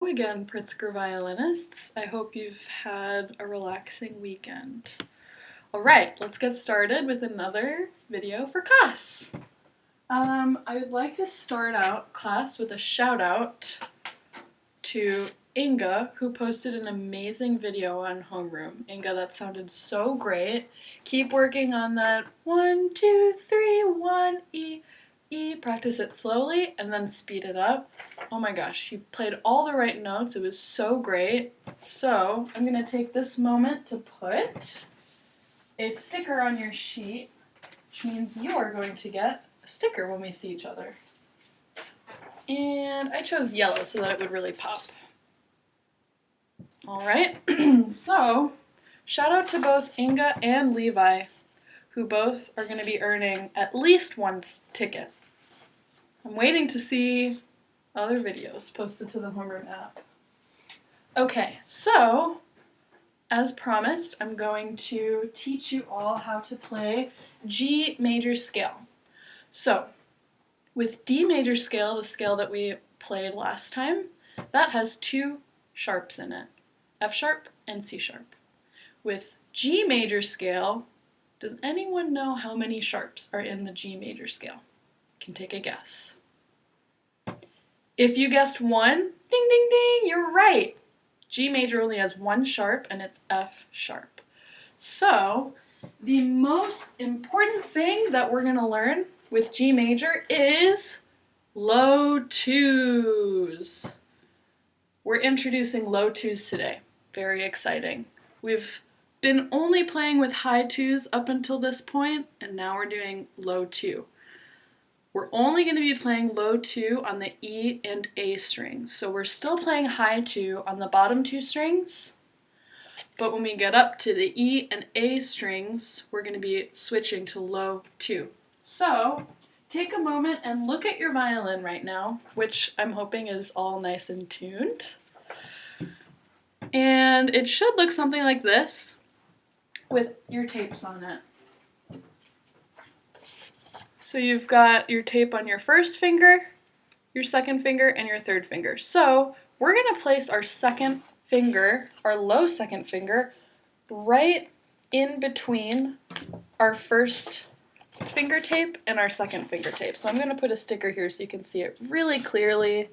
Again, Pritzker violinists. I hope you've had a relaxing weekend. Alright, let's get started with another video for class. I would like to start out class with a shout out to Inga, who posted an amazing video on homeroom. Inga, that sounded so great. Keep working on that 1, 2, 3, 1, E. Practice it slowly and then speed it up. Oh my gosh, you played all the right notes. It was so great. So I'm going to take this moment to put a sticker on your sheet, which means you are going to get a sticker when we see each other. And I chose yellow so that it would really pop. Alright, so shout out to both Inga and Levi, who both are going to be earning at least one ticket. I'm waiting to see other videos posted to the homeroom app. Okay, so as promised, I'm going to teach you all how to play G major scale. So, with D major scale, the scale that we played last time, that has two sharps in it, F sharp and C sharp. With G major scale, does anyone know how many sharps are in the G major scale? You can take a guess. If you guessed one, ding ding ding, you're right. G major only has one sharp and it's F sharp. So, the most important thing that we're going to learn with G major is low twos. We're introducing low twos today. Very exciting. We've been only playing with high twos up until this point, and now we're doing low two. We're only going to be playing low two on the E and A strings. So we're still playing high two on the bottom two strings, but when we get up to the E and A strings, we're going to be switching to low two. So take a moment and look at your violin right now, which I'm hoping is all nice and tuned. And it should look something like this with your tapes on it. So you've got your tape on your first finger, your second finger, and your third finger. So we're going to place our second finger, our low second finger, right in between our first finger tape and our second finger tape. So I'm going to put a sticker here so you can see it really clearly.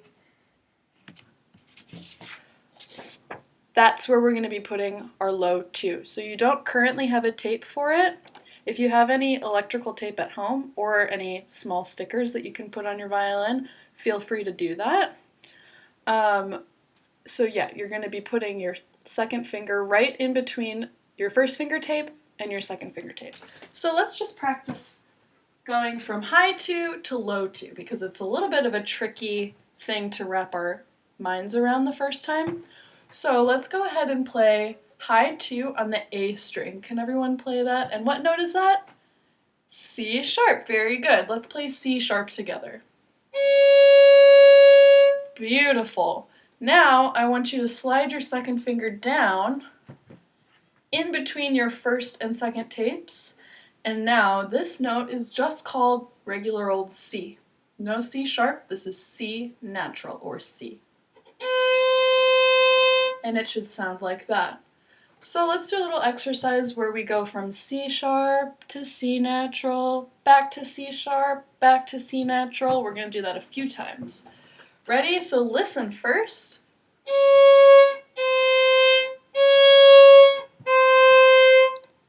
That's where we're going to be putting our low two. So you don't currently have a tape for it. If you have any electrical tape at home or any small stickers that you can put on your violin, feel free to do that. So yeah, you're going to be putting your second finger right in between your first finger tape and your second finger tape. So let's just practice going from high two to low two because it's a little bit of a tricky thing to wrap our minds around the first time. So let's go ahead and play high two on the A string. Can everyone play that? And what note is that? C sharp. Very good. Let's play C sharp together. Beautiful. Now I want you to slide your second finger down in between your first and second tapes. And now this note is just called regular old C. No C sharp. This is C natural or C. And it should sound like that. So let's do a little exercise where we go from C sharp to C natural, back to C sharp, back to C natural. We're going to do that a few times. Ready? So listen first.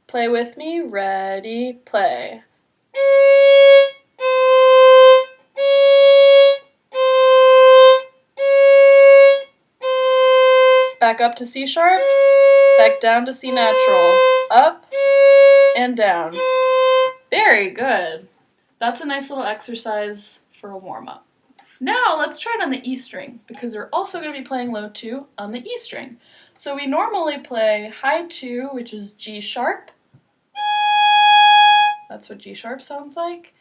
Play with me. Ready, play. Back up to C sharp, back down to C natural, up and down. Very good. That's a nice little exercise for a warm-up. Now let's try it on the E string because we're also going to be playing low two on the E string. So we normally play high two, which is G sharp. That's what G sharp sounds like.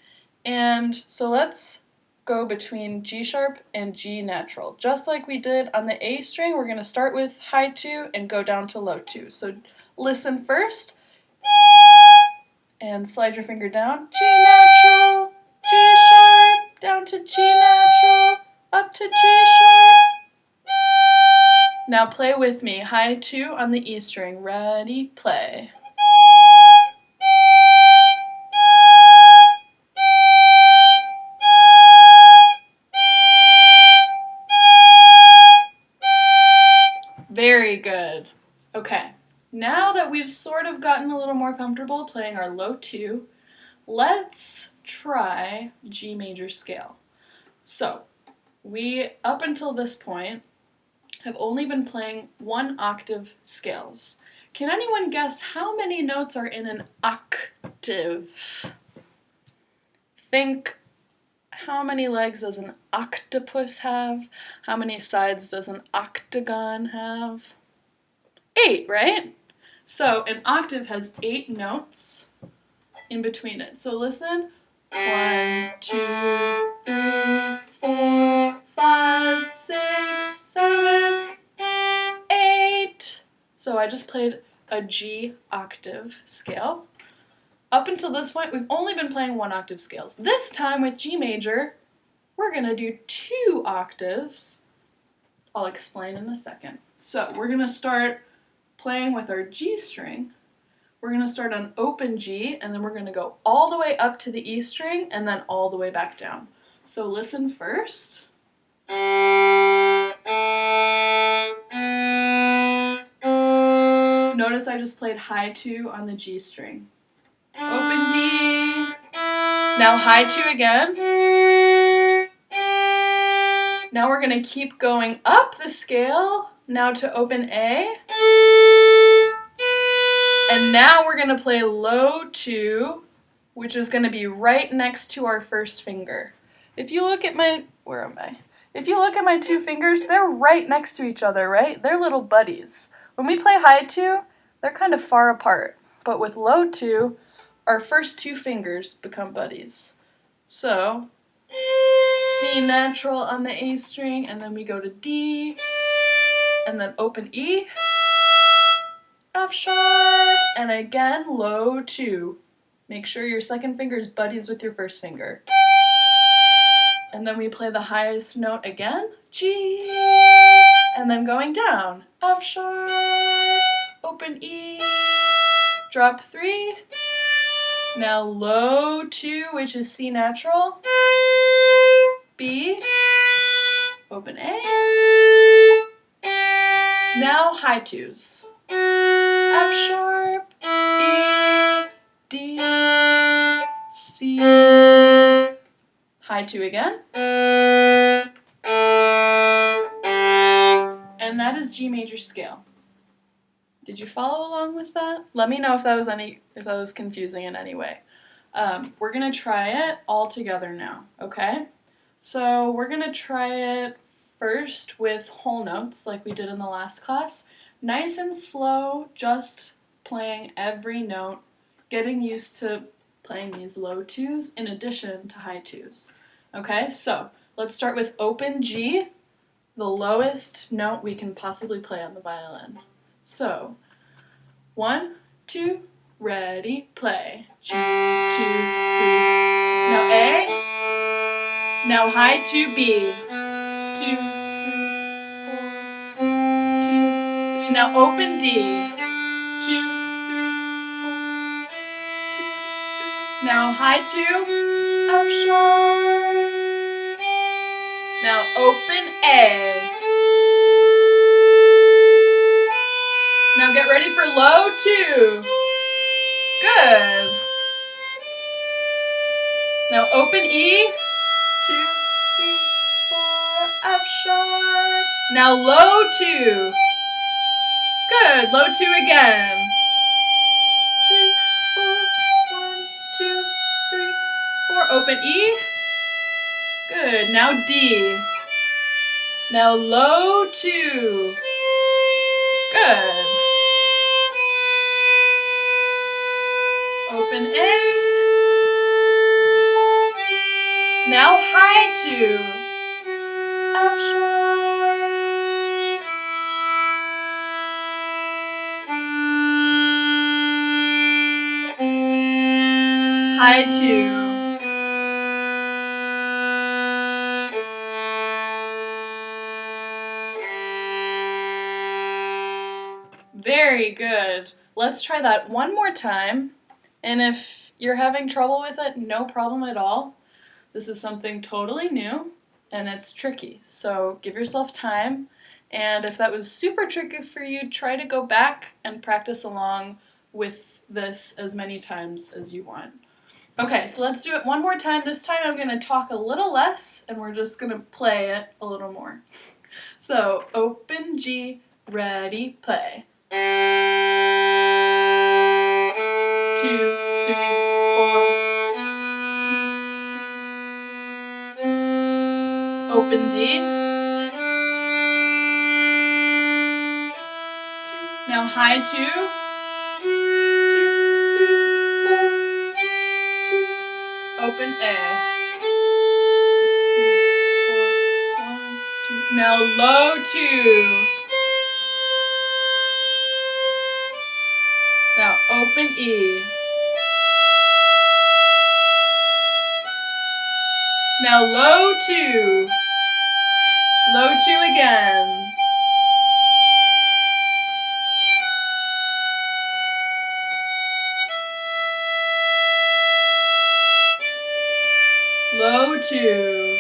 And so let's go between G sharp and G natural. Just like we did on the A string, we're going to start with high two and go down to low two. So listen first and slide your finger down. G natural, G sharp, down to G natural, up to G sharp. Now play with me. High 2 on the E string. Ready, play. Very good. Okay, now that we've sort of gotten a little more comfortable playing our low 2, let's try G major scale. So, we, up until this point, have only been playing 1 octave scales. Can anyone guess how many notes are in an octave? Think, how many legs does an octopus have? How many sides does an octagon have? 8, right? So an octave has 8 notes in between it. So listen. 1, 2, 3, 4, 5, 6, 7, 8. So I just played a G octave scale. Up until this point, we've only been playing 1 octave scales. This time with G major, we're going to do 2 octaves. I'll explain in a second. So we're going to start playing with our G string. We're going to start on open G, and then we're going to go all the way up to the E string, and then all the way back down. So listen first. Notice I just played high 2 on the G string. Open D. Now high 2 again. Now we're going to keep going up the scale, now to open A. And now we're going to play low 2, which is going to be right next to our first finger. If you look at my, where am I? If you look at my 2 fingers, they're right next to each other, right? They're little buddies. When we play high 2, they're kind of far apart. But with low 2, our first 2 fingers become buddies. So, C natural on the A string, and then we go to D, and then open E, F sharp, and again low 2. Make sure your second finger is buddies with your first finger. And then we play the highest note again, G, and then going down, F sharp, open E, drop 3, now low 2, which is C natural, B, open A, now high 2s, F sharp, E, D, C, high 2 again, and that is G major scale. Did you follow along with that? Let me know if that was confusing in any way. We're gonna try it all together now, okay? So we're gonna try it first with whole notes like we did in the last class. Nice and slow, just playing every note, getting used to playing these low 2s in addition to high 2s. Okay, so let's start with open G, the lowest note we can possibly play on the violin. So, 1, 2, ready, play. G, 2, 3. Now A. Now high 2, B. 2, 3, 4, 2, 3. Now open D. 2, 3, 4, 2, 3. Now high 2, F sharp. Now open A. Now get ready for low 2. Good. Now open E. 2, 3, 4, F sharp. Now low 2. Good. Low 2 again. 3, 4, 1, 2, 3, 4. Open E. Good. Now D. Now low 2. Good. Open A. Now high 2. F sharp. High 2. Very good. Let's try that one more time. And if you're having trouble with it, no problem at all. This is something totally new and it's tricky. So give yourself time. And if that was super tricky for you, try to go back and practice along with this as many times as you want. Okay, so let's do it one more time. This time I'm going to talk a little less and we're just going to play it a little more. So open G, ready, play. 2, 3, 4. Open D. Now high 2. 2, 3, 4. Open A. 3, 4, 1, 2. Now low 2. Now open E. Now low 2. Low 2 again. Low 2.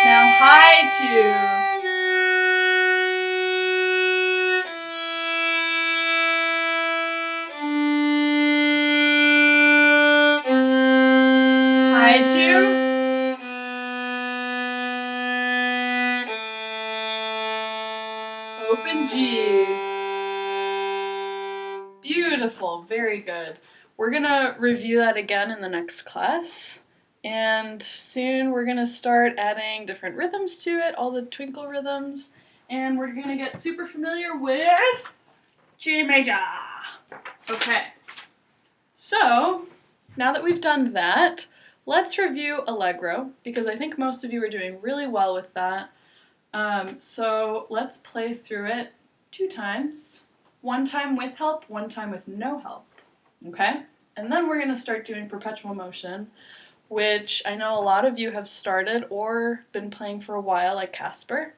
Now high 2. High 2. Open G. Beautiful, very good. We're gonna review that again in the next class. And soon we're gonna start adding different rhythms to it, all the twinkle rhythms. And we're gonna get super familiar with G major. Okay. So, now that we've done that, let's review Allegro, because I think most of you are doing really well with that. So let's play through it 2 times. 1 time with help, 1 time with no help. Okay? And then we're going to start doing perpetual motion, which I know a lot of you have started or been playing for a while, like Casper.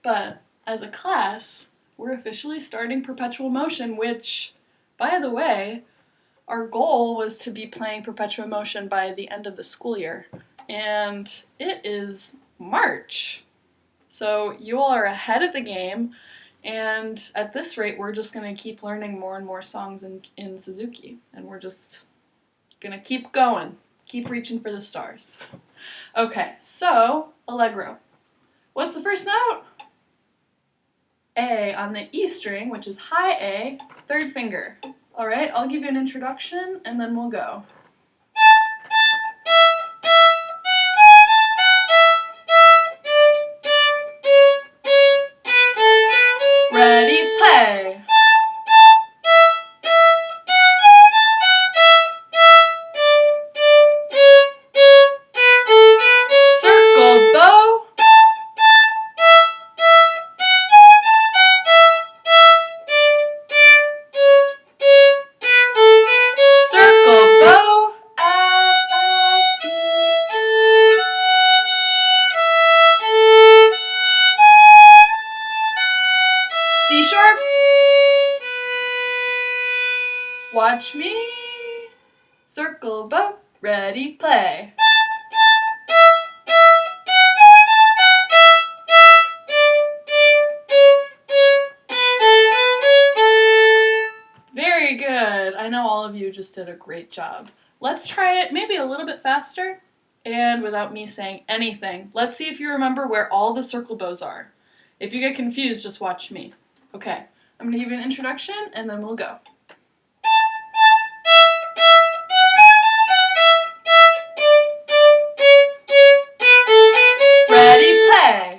But as a class, we're officially starting perpetual motion, which, by the way, our goal was to be playing perpetual motion by the end of the school year. And it is March. So you all are ahead of the game, and at this rate we're just going to keep learning more and more songs in Suzuki, and we're just going to keep going, keep reaching for the stars. Okay, so Allegro. What's the first note? A on the E string, which is high A, 3rd finger. Alright, I'll give you an introduction and then we'll go. Ready, play. Circle, bow. Circle, bow. C sharp. Watch me. Circle, bow. Ready, play. Very good. I know all of you just did a great job. Let's try it maybe a little bit faster and without me saying anything. Let's see if you remember where all the circle bows are. If you get confused, just watch me. Okay, I'm going to give you an introduction and then we'll go. Ready, play.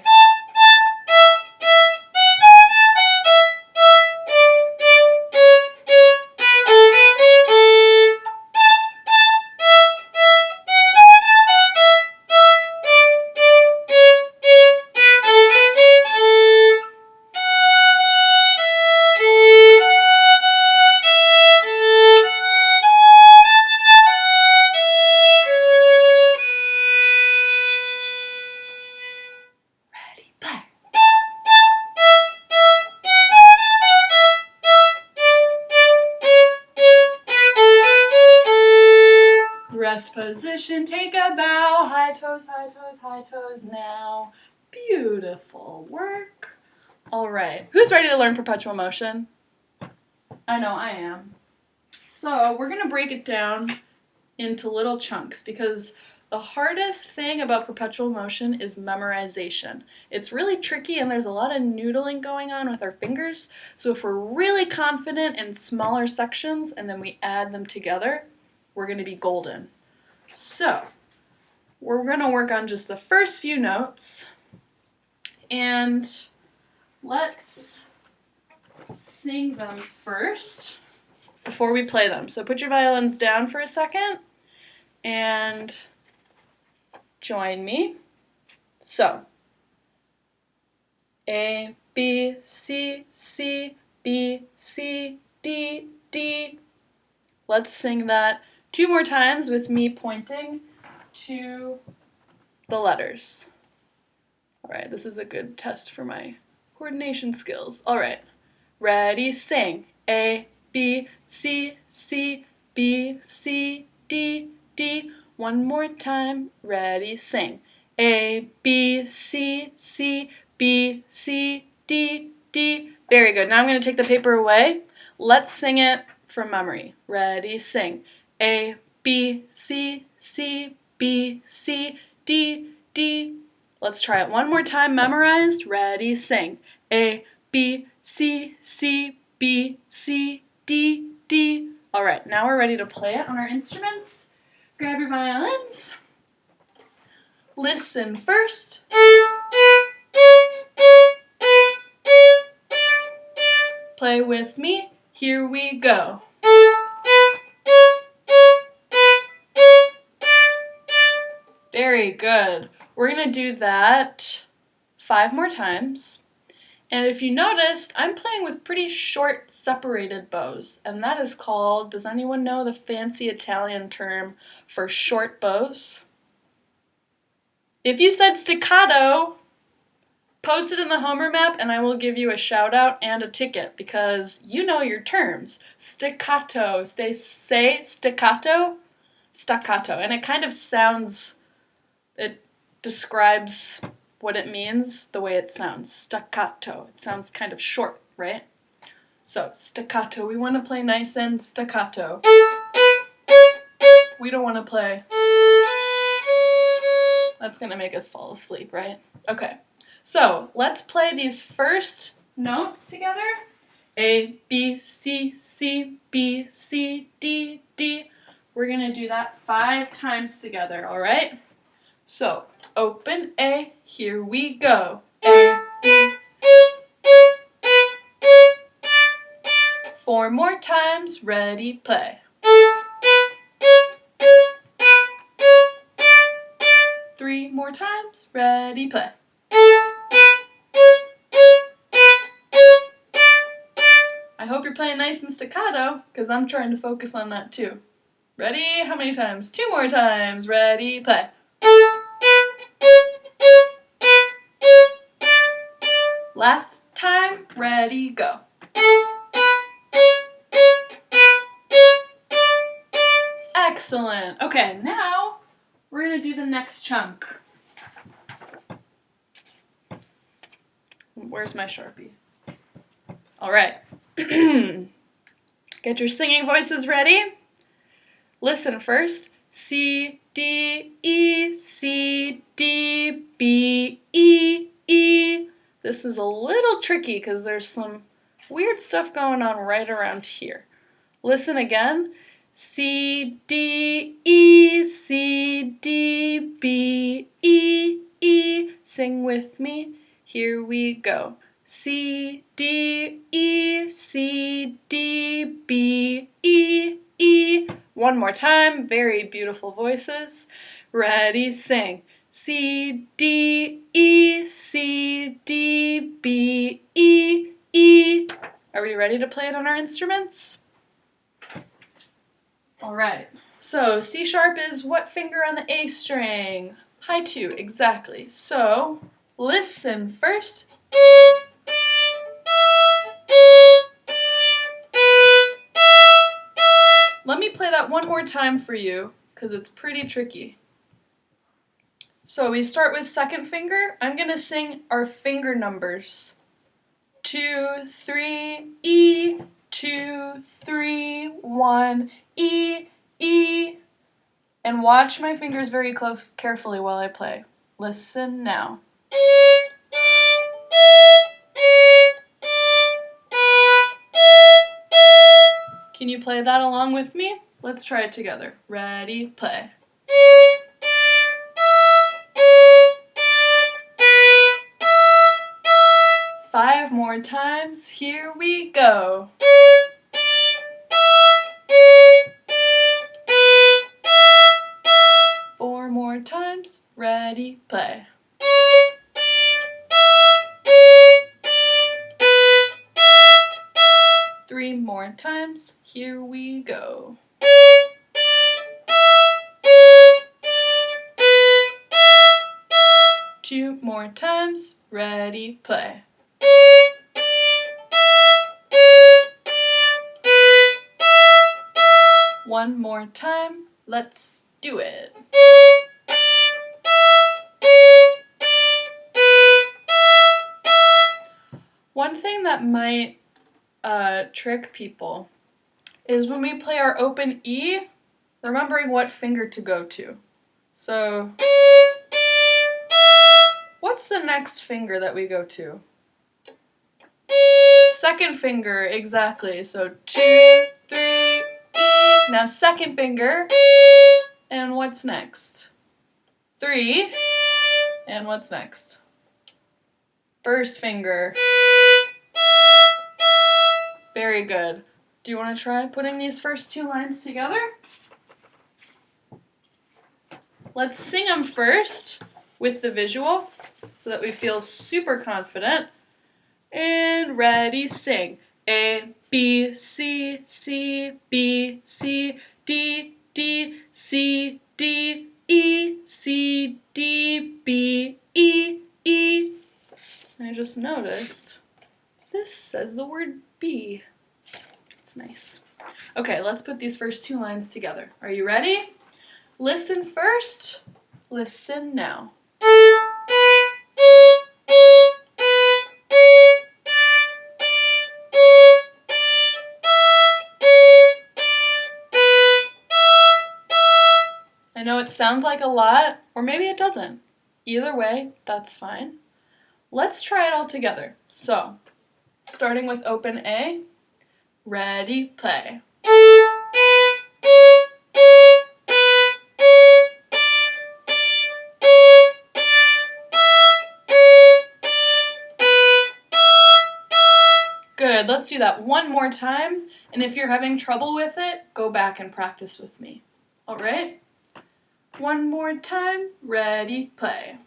Rest position, take a bow. High toes, high toes, high toes now. Beautiful work. All right, who's ready to learn perpetual motion? I know I am. So we're gonna break it down into little chunks because the hardest thing about perpetual motion is memorization. It's really tricky and there's a lot of noodling going on with our fingers. So if we're really confident in smaller sections and then we add them together, we're going to be golden. So we're going to work on just the first few notes and let's sing them first before we play them. So put your violins down for a second and join me. So, A, B, C, C, B, C, D, D. Let's sing that 2 more times with me pointing to the letters. All right, this is a good test for my coordination skills. All right, ready, sing. A, B, C, C, B, C, D, D. One more time, ready, sing. A, B, C, C, B, C, D, D. Very good. Now I'm going to take the paper away. Let's sing it from memory. Ready, sing. A, B, C, C, B, C, D, D. Let's try it one more time, memorized. Ready, sing. A, B, C, C, B, C, D, D. All right, now we're ready to play it on our instruments. Grab your violins. Listen first. Play with me. Here we go. Very good. We're going to do that 5 more times. And if you noticed, I'm playing with pretty short separated bows, and that is called, does anyone know the fancy Italian term for short bows? If you said staccato, post it in the Homer map and I will give you a shout out and a ticket because you know your terms. Staccato, say staccato, staccato, and it kind of sounds, it describes what it means, the way it sounds, staccato. It sounds kind of short, right? So, staccato, we want to play nice and staccato. We don't want to play. That's going to make us fall asleep, right? Okay, so let's play these first notes together. A, B, C, C, B, C, D, D. We're going to do that 5 times together, all right? So, open A, here we go. A, B, 4 more times, ready, play. 3 more times, ready, play. I hope you're playing nice and staccato, because I'm trying to focus on that too. Ready? How many times? 2 more times, ready, play. Last time, ready, go. Excellent. Okay, now we're going to do the next chunk. Where's my Sharpie? All right. Get your singing voices ready. Listen first. C, D, E, C, D, B, E, E. This is a little tricky because there's some weird stuff going on right around here. Listen again. C, D, E, C, D, B, E, E. Sing with me. Here we go. C, D, E, C, D, B, E, E. One more time. Very beautiful voices. Ready, sing. C, D, E, C, D, B, E, E. Are we ready to play it on our instruments? All right. So C sharp is what finger on the A string? High 2, exactly. So listen first. Let me play that one more time for you, because it's pretty tricky. So we start with second finger. I'm going to sing our finger numbers. 2, 3, E, 2, 3, 1, E, E. And watch my fingers very carefully while I play. Listen now. Can you play that along with me? Let's try it together. Ready, play. 5 more times. Here we go. 4 more times. Ready, play. 3 more times. Here we go. 2 more times. Ready, play. 1 more time. Let's do it. One thing that might trick people is when we play our open E, remembering what finger to go to. So, what's the next finger that we go to? Second finger, exactly. So 2, 3, E. Now second finger, and what's next? 3, and what's next? First finger. Very good. Do you want to try putting these first 2 lines together? Let's sing them first with the visual so that we feel super confident. And ready, sing. A, B, C, C, B, C, D, D, C, D, E, C, D, B, E, E. I just noticed this says the word B. It's nice. Okay, let's put these first 2 lines together. Are you ready? Listen first. Listen now. I know it sounds like a lot, or maybe it doesn't. Either way, that's fine. Let's try it all together. So, starting with open A, ready, play. Good, let's do that one more time, and if you're having trouble with it, go back and practice with me. All right? One more time, ready, play.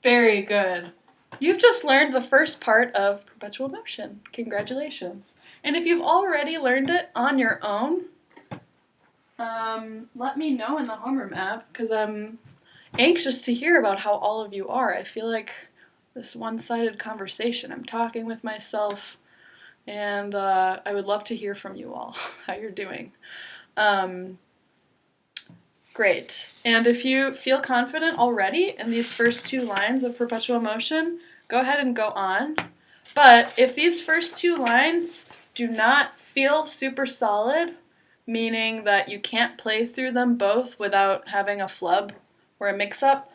Very good. You've just learned the first part of perpetual motion. Congratulations. And if you've already learned it on your own, let me know in the homeroom app, because I'm anxious to hear about how all of you are. I feel like this one-sided conversation. I'm talking with myself, and I would love to hear from you all, how you're doing. Great. And if you feel confident already in these first 2 lines of perpetual motion, go ahead and go on. But if these first 2 lines do not feel super solid, meaning that you can't play through them both without having a flub or a mix-up,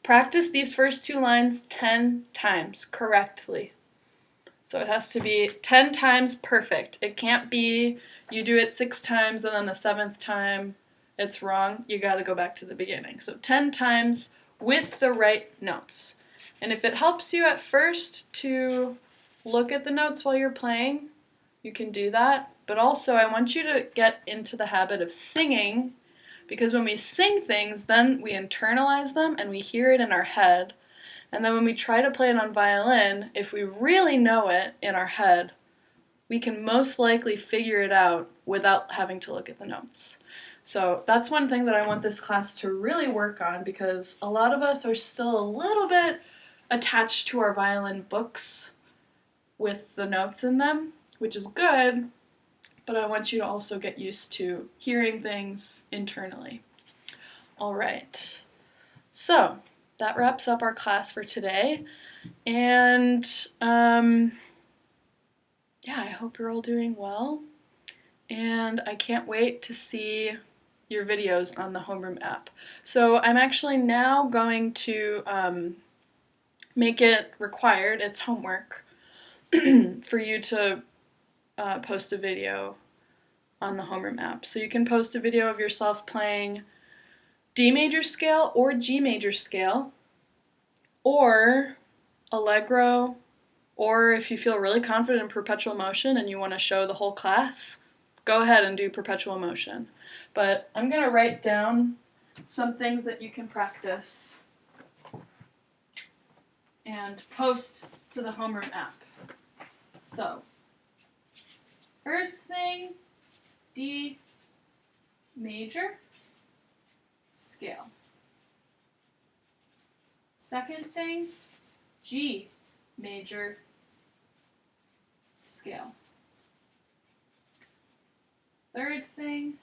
practice these first 2 lines 10 times correctly. So it has to be 10 times perfect. It can't be you do it 6 times and then the 7th time it's wrong. You got to go back to the beginning. So 10 times with the right notes. And if it helps you at first to look at the notes while you're playing, you can do that. But also I want you to get into the habit of singing, because when we sing things, then we internalize them and we hear it in our head. And then when we try to play it on violin, if we really know it in our head, we can most likely figure it out without having to look at the notes. So that's one thing that I want this class to really work on, because a lot of us are still a little bit attached to our violin books with the notes in them, which is good, but I want you to also get used to hearing things internally. All right, so that wraps up our class for today, and yeah, I hope you're all doing well, and I can't wait to see your videos on the homeroom app. So I'm actually now going to make it required, it's homework, for you to post a video on the homeroom app. So you can post a video of yourself playing D major scale or G major scale, or Allegro, or if you feel really confident in perpetual motion and you want to show the whole class, go ahead and do perpetual motion. But I'm going to write down some things that you can practice and post to the homeroom app. So, first thing, D major scale. Second thing, G major scale. Third thing,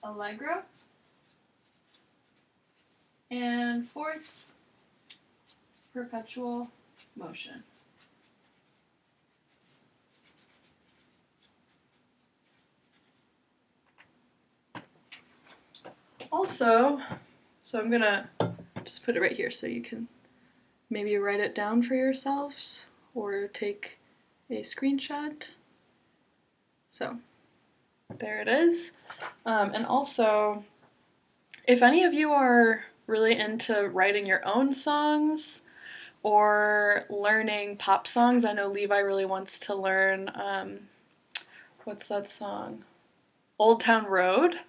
Allegro. And fourth, perpetual motion. Also, so I'm gonna just put it right here so you can maybe write it down for yourselves or take a screenshot. So there it is. And also, if any of you are really into writing your own songs or learning pop songs, I know Levi really wants to learn, what's that song? Old Town Road.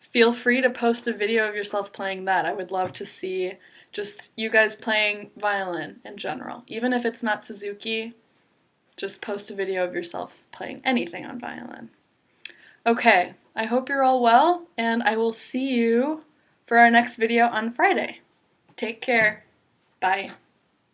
Feel free to post a video of yourself playing that. I would love to see just you guys playing violin in general. Even if it's not Suzuki, just post a video of yourself playing anything on violin. Okay, I hope you're all well, and I will see you for our next video on Friday. Take care. Bye.